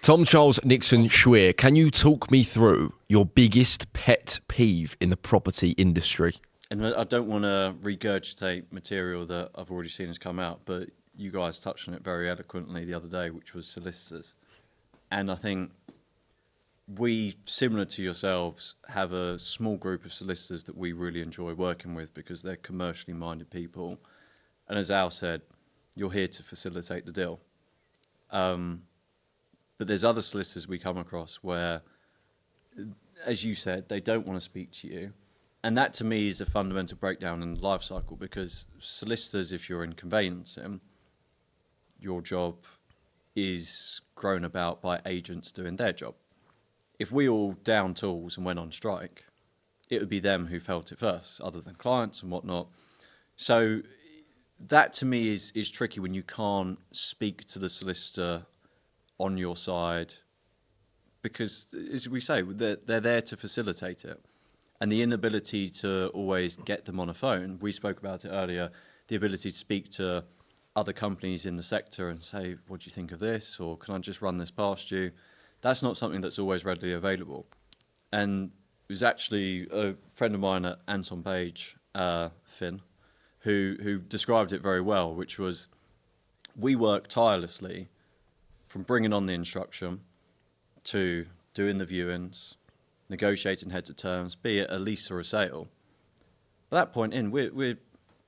Tom Charles Nixon Schwier, can you talk me through your biggest pet peeve in the property industry? And I don't want to regurgitate material that I've already seen has come out, but you guys touched on it very eloquently the other day, which was solicitors. And I think we, similar to yourselves, have a small group of solicitors that we really enjoy working with because they're commercially minded people. And as Al said, you're here to facilitate the deal. But there's other solicitors we come across where, as you said, they don't want to speak to you. And that to me is a fundamental breakdown in the life cycle, because solicitors, if you're in conveyancing, your job is grown about by agents doing their job. If we all down tools and went on strike, it would be them who felt it first, other than clients and whatnot. So that to me is tricky when you can't speak to the solicitor on your side, because, as we say, they're there to facilitate it. And the inability to always get them on a phone, we spoke about it earlier, the ability to speak to other companies in the sector and say, what do you think of this? Or can I just run this past you? That's not something that's always readily available. And it was actually a friend of mine at Anton Page, Finn, who described it very well, which was, we work tirelessly from bringing on the instruction to doing the viewings, negotiating heads of terms, be it a lease or a sale. At that point in, we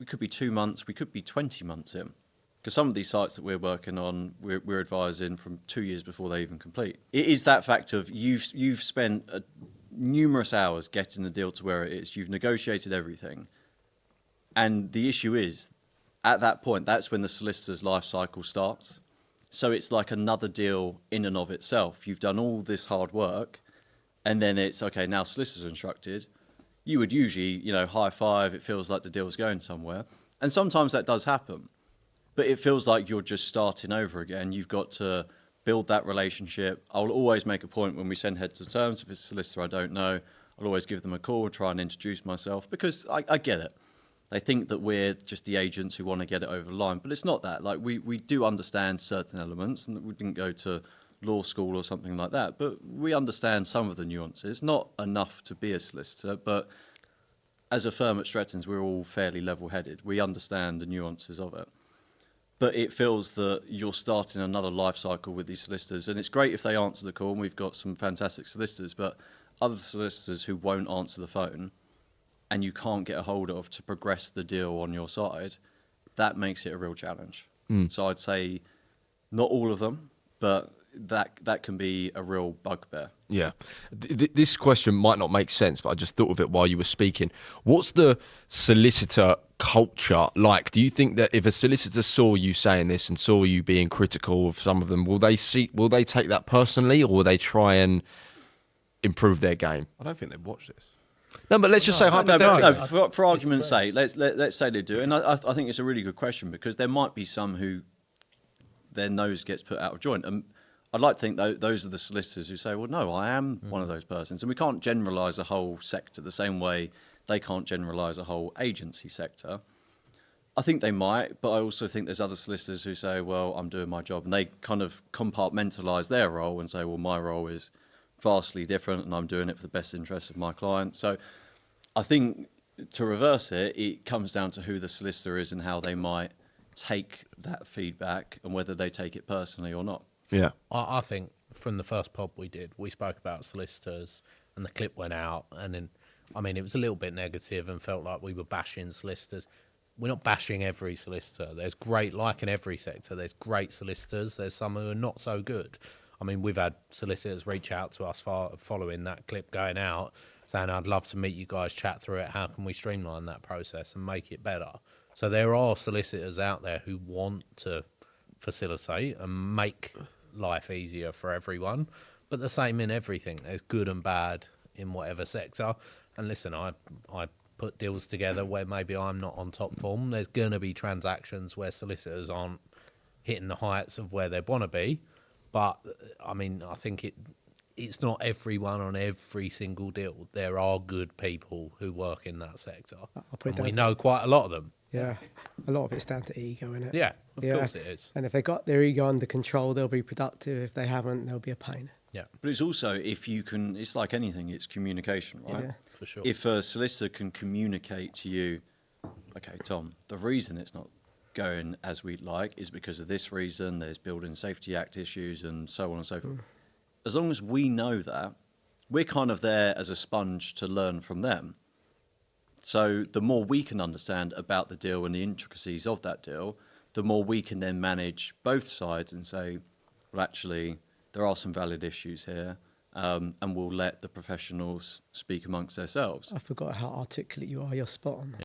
could be 2 months, we could be 20 months in. Because some of these sites that we're working on, we're advising from 2 years before they even complete. It is that fact of you've spent numerous hours getting the deal to where it is. You've negotiated everything. And the issue is, at that point, that's when the solicitor's life cycle starts. So it's like another deal in and of itself. You've done all this hard work, and then it's, okay, now solicitors are instructed. You would usually, high five, it feels like the deal's going somewhere. And sometimes that does happen. But it feels like you're just starting over again. You've got to build that relationship. I'll always make a point when we send heads of terms, if it's a solicitor I don't know, I'll always give them a call, try and introduce myself, because I get it. They think that we're just the agents who want to get it over the line, but it's not that. Like, we do understand certain elements, and we didn't go to law school or something like that, but we understand some of the nuances, not enough to be a solicitor, but as a firm at Stretton's, we're all fairly level-headed. We understand the nuances of it. But it feels that you're starting another life cycle with these solicitors, and it's great if they answer the call, and we've got some fantastic solicitors, but other solicitors who won't answer the phone and you can't get a hold of to progress the deal on your side, that makes it a real challenge. So I'd say not all of them, but that can be a real bugbear. Yeah. This question might not make sense, but I just thought of it while you were speaking. What's the solicitor culture like? Do you think that if a solicitor saw you saying this and saw you being critical of some of them, will they take that personally, or will they try and improve their game? I don't think they've watched this. No, but let's just say hypothetically. No, for argument's sake, let's say they do. And I think it's a really good question, because there might be some who their nose gets put out of joint. And I'd like to think those are the solicitors who say, well, no, I am one of those persons. And we can't generalise a whole sector the same way they can't generalise a whole agency sector. I think they might, but I also think there's other solicitors who say, well, I'm doing my job. And they kind of compartmentalise their role and say, well, my role is vastly different and I'm doing it for the best interest of my client. So I think to reverse it, it comes down to who the solicitor is and how they might take that feedback and whether they take it personally or not. Yeah. I think from the first pod we did, we spoke about solicitors and the clip went out, and then, it was a little bit negative and felt like we were bashing solicitors. We're not bashing every solicitor. There's great, like in every sector, there's great solicitors. There's some who are not so good. We've had solicitors reach out to us following that clip going out, saying, I'd love to meet you guys, chat through it. How can we streamline that process and make it better? So there are solicitors out there who want to facilitate and make life easier for everyone, but the same in everything. There's good and bad in whatever sector. And listen, I put deals together where maybe I'm not on top form. There's going to be transactions where solicitors aren't hitting the heights of where they want to be. But I think it's not everyone on every single deal. There are good people who work in that sector. I'll put it And we down know quite a lot of them. Yeah, a lot of it's down to ego, isn't it? Yeah, of course it is. And if they got their ego under control, they'll be productive. If they haven't, they'll be a pain. Yeah, But it's also, if you can, it's like anything, it's communication, right? Yeah. for sure. If a solicitor can communicate to you, okay, Tom, the reason it's not going as we'd like is because of this reason, there's Building Safety Act issues and so on and so forth. As long as we know that, we're kind of there as a sponge to learn from them. So the more we can understand about the deal and the intricacies of that deal, the more we can then manage both sides and say, well, actually, there are some valid issues here, and we'll let the professionals speak amongst themselves. I forgot how articulate you are. You're spot on.